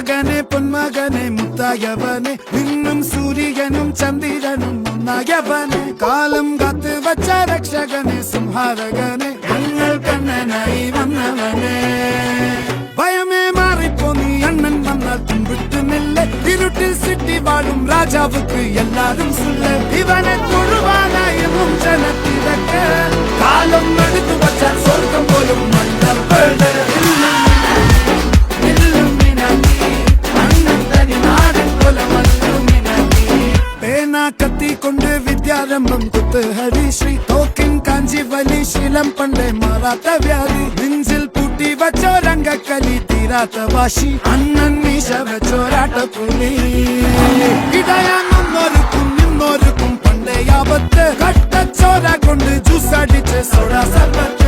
മകനെ പൊന്മകനെ മുത്തായവനെ നിന്നും സൂര്യനും ചന്ദ്രനും ഒന്നായവനെ കാലം കാത്ത് വച്ച രക്ഷകനെ സംഹാരകനെ ഞങ്ങൾ കണ്ണനായി വന്നവനെ ഭയമേ മാറിപ്പോ നീ അണ്ണൻ വന്നാൽ തുമ്പിട്ടുന്നില്ല ഇരുട്ടിൽ സിറ്റി വാഴും രാജാവുക്ക് എല്ലാരും സുല്ല ഇവനെ തൊഴുവാനായും ജനത്തിരക്ക് കാലം എടുത്തു വച്ചാൽ സ്വർഗം പോലും കൊണ്ട് വിദ്യാരംഭം കുത്ത് ഹരിശ്രീ തോക്കിൻ കാഞ്ചി വലി ശീലം പണ്ടേ മാറാത്ത വ്യാധി നെഞ്ചിൽ പൂട്ടി വച്ചോരംഗക്കലി തീരാത്ത വാശി അണ്ണൻ മീശ വെച്ചോരാട്ടപ്പുലി ഇടയാങ്ങൊന്നൊരുക്കും നിന്നൊരുക്കും പണ്ടേ ആപത്ത് കട്ടച്ചോര കൊണ്ട് ജ്യൂസ് അടിച്ച് സോഡ സർബത്ത്